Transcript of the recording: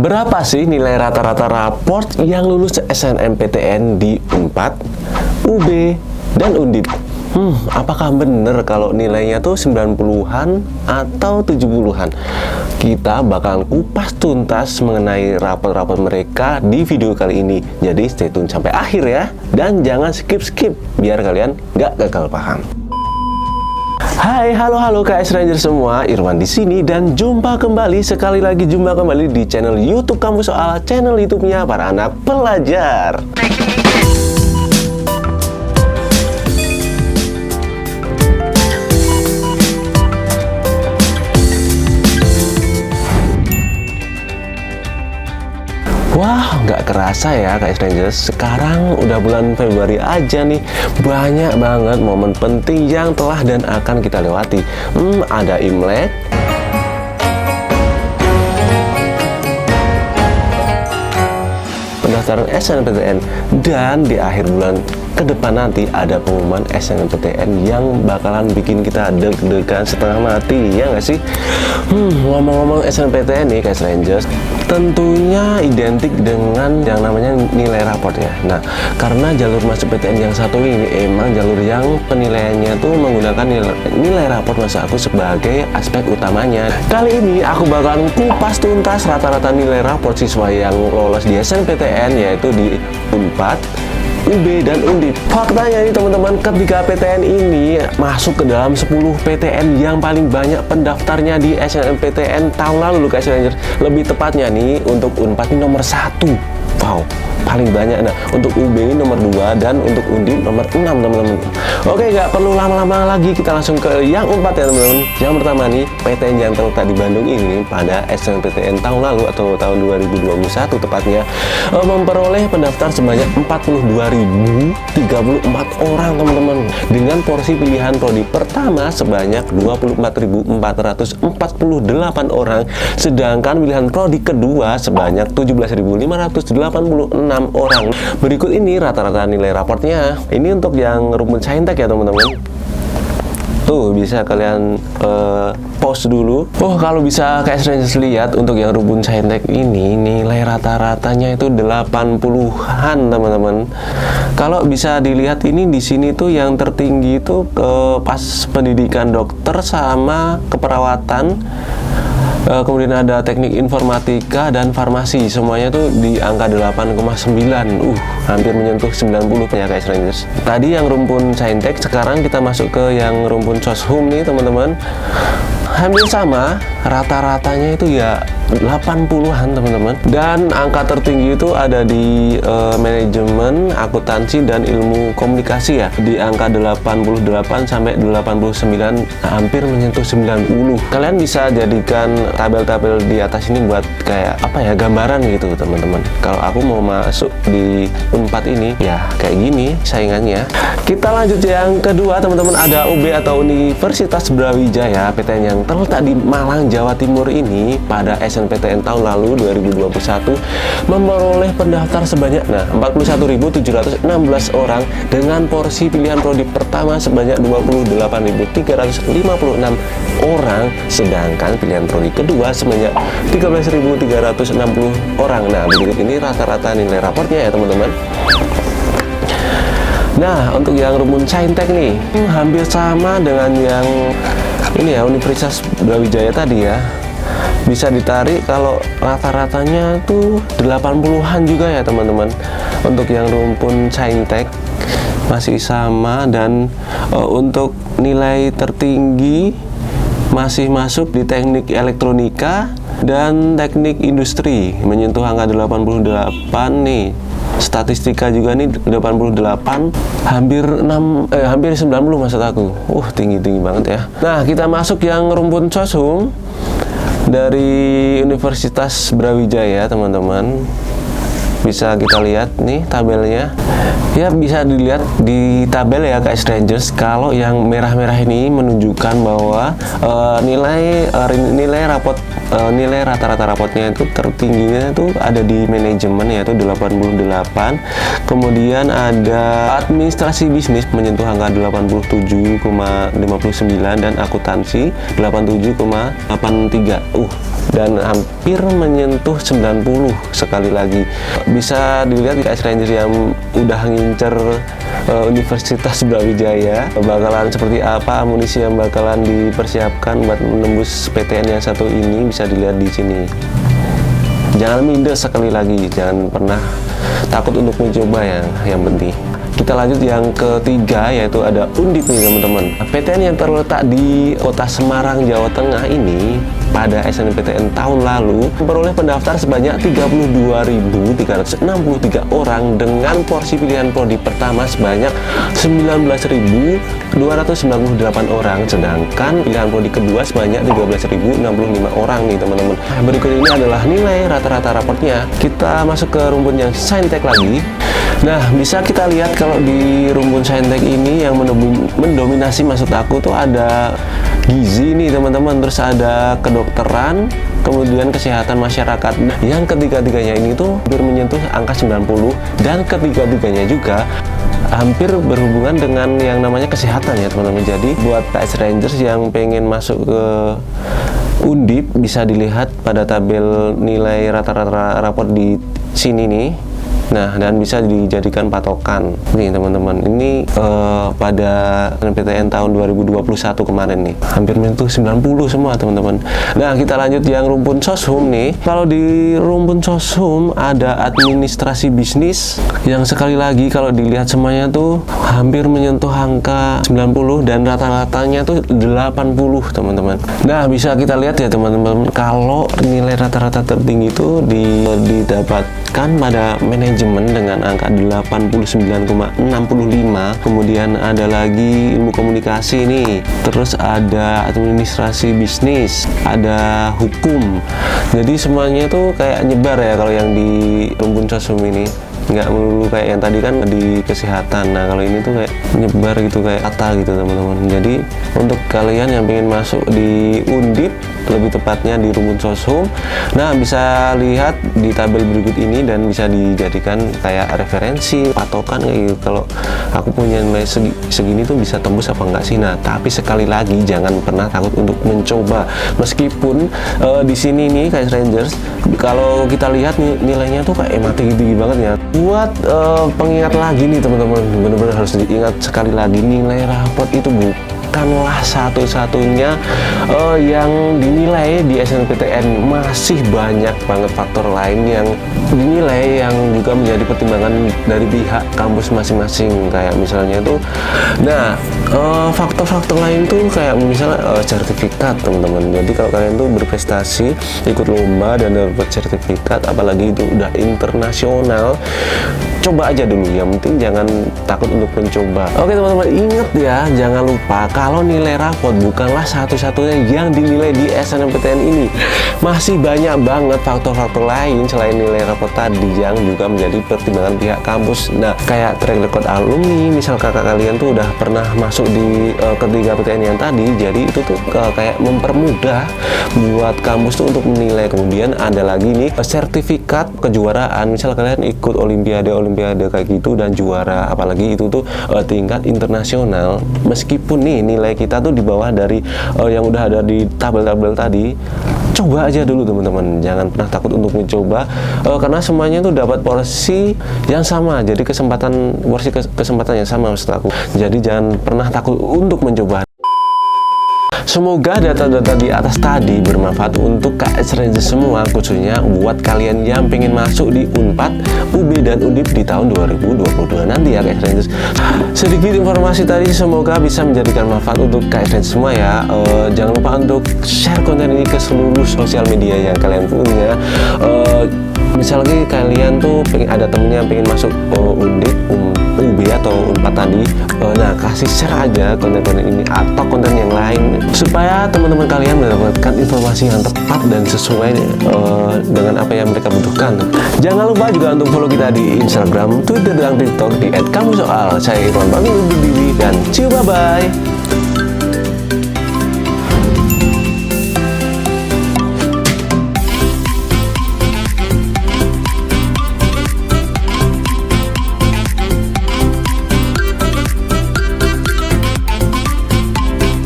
Berapa sih nilai rata-rata raport yang lulus SNMPTN di Unpad, UB, dan Undip? Apakah bener kalau nilainya tuh 90-an atau 70-an? Kita bakal kupas tuntas mengenai rapor-rapor mereka di video kali ini. Jadi stay tune sampai akhir ya. Dan jangan skip-skip biar kalian nggak gagal paham. Hai, halo KS Ranger semua, Irwan di sini dan jumpa kembali di channel YouTube Kamu Soal, channel YouTube-nya para anak pelajar. Wah, nggak kerasa ya KS Rangers, sekarang udah bulan Februari aja nih. Banyak banget momen penting yang telah dan akan kita lewati. Ada Imlek, pendaftaran SNMPTN, dan di akhir bulan ke depan nanti ada pengumuman SNMPTN yang bakalan bikin kita deg-degan setengah mati, ya nggak sih? Ngomong-ngomong SNMPTN nih guys Rangers, tentunya identik dengan yang namanya nilai raport ya. Nah, karena jalur masuk PTN yang satu ini emang jalur yang penilaiannya tuh menggunakan nilai raport masuk aku sebagai aspek utamanya. Kali ini aku bakalan kupas tuntas rata-rata nilai raport siswa yang lolos di SNMPTN, yaitu di Unpad, UB, dan Undip. Faktanya nih teman-teman, ketika PTN ini masuk ke dalam 10 PTN yang paling banyak pendaftarnya di SNMPTN tahun lalu guys Ranger. Lebih tepatnya nih untuk Unpad ini nomor 1. Wow, paling banyak. Nah, untuk UB ini nomor 2 dan untuk Undip nomor 6 teman-teman. Oke, nggak perlu lama-lama lagi, kita langsung ke yang Unpad ya teman-teman. Yang pertama nih, PTN yang terletak di Bandung ini pada SNMPTN tahun lalu atau tahun 2021 tepatnya memperoleh pendaftar sebanyak 42.034 orang teman-teman, dengan porsi pilihan prodi pertama sebanyak 24.448 orang, sedangkan pilihan prodi kedua sebanyak 17.586 orang. Berikut ini rata-rata nilai raportnya. Ini untuk yang rumpun saintek ya teman-teman. Tuh bisa kalian pause dulu. Kalau bisa KS Rangers lihat untuk yang rumpun saintek ini nilai rata-ratanya itu 80-an teman-teman. Kalau bisa dilihat ini di sini tuh yang tertinggi itu pas pendidikan dokter sama keperawatan. Kemudian ada teknik informatika dan farmasi, semuanya tuh di angka 8,9. Hampir menyentuh 90 ya guys Rangers. Tadi yang rumpun saintek, sekarang kita masuk ke yang rumpun soshum nih teman-teman. Hampir sama, rata-ratanya itu ya 80-an teman-teman. Dan angka tertinggi itu ada di manajemen, akuntansi, dan ilmu komunikasi ya, di angka 88 sampai 89, hampir menyentuh 90. Kalian bisa jadikan tabel-tabel di atas ini buat kayak apa ya, gambaran gitu teman-teman. Kalau aku mau masuk di Unpad ini ya kayak gini saingannya. Kita lanjut yang kedua teman-teman, ada UB atau Universitas Brawijaya PTN yang terletak di Malang, Jawa Timur ini pada SNMPTN tahun lalu 2021 memperoleh pendaftar sebanyak 41.716 orang dengan porsi pilihan prodi pertama sebanyak 28.356 orang, sedangkan pilihan prodi kedua sebanyak 13.360 orang. Nah, berikut ini rata-rata nilai raportnya ya teman-teman. Nah, untuk yang rumpun saintek nih hampir sama dengan yang ini ya, Universitas Brawijaya tadi ya. Bisa ditarik kalau rata-ratanya tuh 80-an juga ya teman-teman. Untuk yang rumpun saintek masih sama, dan untuk nilai tertinggi masih masuk di teknik elektronika dan teknik industri, menyentuh angka 88 nih. Statistika juga nih 88, hampir 90 maksud aku. Tinggi-tinggi banget ya. Nah, kita masuk yang rumpun soshum dari Universitas Brawijaya teman-teman. Bisa kita lihat nih tabelnya. Ya, bisa dilihat di tabel ya KS Rangers. Kalau yang merah-merah ini menunjukkan bahwa nilai raport nilai rata-rata rapotnya itu tertingginya itu ada di manajemen yaitu 88, kemudian ada administrasi bisnis menyentuh angka 87,59 dan akuntansi 87,83. Dan hampir menyentuh 90 sekali lagi. Bisa dilihat di Ranger yang udah ngincer Universitas Brawijaya, bakalan seperti apa amunisi yang bakalan dipersiapkan buat menembus PTN yang satu ini, bisa dilihat di sini. Jangan minder sekali lagi, jangan pernah takut untuk mencoba yang penting. Kita lanjut yang ketiga, yaitu ada Undip nih teman-teman. PTN yang terletak di kota Semarang, Jawa Tengah ini pada SNMPTN tahun lalu memperoleh pendaftar sebanyak 32.363 orang dengan porsi pilihan prodi pertama sebanyak 19.298 orang, sedangkan pilihan prodi kedua sebanyak 13.065 orang nih teman-teman. Berikut ini adalah nilai rata-rata raportnya. Kita masuk ke rumpun yang saintek lagi. Nah, bisa kita lihat kalau di rumpun saintek ini yang mendominasi maksud aku tuh ada gizi nih teman-teman, terus ada kedokteran, kemudian kesehatan masyarakat. Yang ketiga-tiganya ini tuh hampir menyentuh angka 90 dan ketiga-tiganya juga hampir berhubungan dengan yang namanya kesehatan ya teman-teman. Jadi buat KS Rangers yang pengen masuk ke Undip bisa dilihat pada tabel nilai rata-rata raport di sini nih. Nah, dan bisa dijadikan patokan nih teman-teman. Ini pada PTN tahun 2021 kemarin nih, hampir menyentuh 90 semua teman-teman. Nah, kita lanjut yang rumpun soshum nih. Kalau di rumpun soshum ada administrasi bisnis yang sekali lagi kalau dilihat semuanya tuh hampir menyentuh angka 90 dan rata-ratanya tuh 80 teman-teman. Nah, bisa kita lihat ya teman-teman, kalau nilai rata-rata tertinggi itu didapatkan pada manajemen dengan angka 89,65. Kemudian ada lagi ilmu komunikasi nih, terus ada administrasi bisnis, ada hukum. Jadi semuanya tuh kayak nyebar ya kalau yang di rumpun soshum ini, nggak melulu kayak yang tadi kan di kesehatan. Nah, kalau ini tuh kayak nyebar gitu, kayak kata gitu teman-teman. Jadi untuk kalian yang pengen masuk di Undip, lebih tepatnya di rumpun soshum, nah bisa lihat di tabel berikut ini dan bisa dijadikan kayak referensi, patokan kayak gitu. Kalau aku punya nilai segini tuh bisa tembus apa enggak sih. Nah, tapi sekali lagi jangan pernah takut untuk mencoba. Meskipun di sini nih KS Rangers, kalau kita lihat nih nilainya tuh kayak tinggi banget ya. Buat pengingat lagi nih teman-teman, benar-benar harus diingat sekali lagi, nilai raport itu bukanlah satu-satunya yang dinilai di SNMPTN. Masih banyak banget faktor lain yang dinilai yang juga menjadi pertimbangan dari pihak kampus masing-masing, kayak misalnya tuh faktor-faktor lain tuh kayak misalnya sertifikat teman-teman. Jadi kalau kalian tuh berprestasi, ikut lomba dan dapat sertifikat, apalagi itu udah internasional, coba aja dulu. Yang penting jangan takut untuk mencoba. Oke teman-teman, ingat ya, jangan lupa kalau nilai raport bukanlah satu-satunya yang dinilai di SNMPTN ini. Masih banyak banget faktor-faktor lain selain nilai raport tadi yang juga menjadi pertimbangan pihak kampus. Nah, kayak track record alumni, misal kakak kalian tuh udah pernah masuk di ketiga PTN yang tadi, jadi itu tuh kayak mempermudah buat kampus tuh untuk menilai. Kemudian ada lagi nih sertifikat kejuaraan, misal kalian ikut olimpiade kayak gitu dan juara, apalagi itu tuh tingkat internasional. Meskipun nih nilai kita tuh di bawah dari yang udah ada di tabel-tabel tadi, coba aja dulu teman-teman, jangan pernah takut untuk mencoba, karena semuanya tuh dapat porsi yang sama, jadi kesempatan yang sama maksud aku. Jadi jangan pernah takut untuk mencoba. Semoga data-data di atas tadi bermanfaat untuk KS Rangers semua, khususnya buat kalian yang pengen masuk di Unpad, UB, dan Undip di tahun 2022 nanti ya KS Rangers. Sedikit informasi tadi semoga bisa menjadikan manfaat untuk KS Rangers semua ya. Jangan lupa untuk share konten ini ke seluruh sosial media yang kalian punya. Misalnya kalian tuh ada temennya yang pengen masuk Undip, UB atau Unpad tadi, nah kasih share aja konten-konten ini atau konten yang lain supaya teman-teman kalian mendapatkan informasi yang tepat dan sesuai dengan apa yang mereka butuhkan. Jangan lupa juga untuk follow kita di Instagram, Twitter, dan TikTok di @kamusoal. Saya Irwan pamit undur diri dan ciao, bye-bye.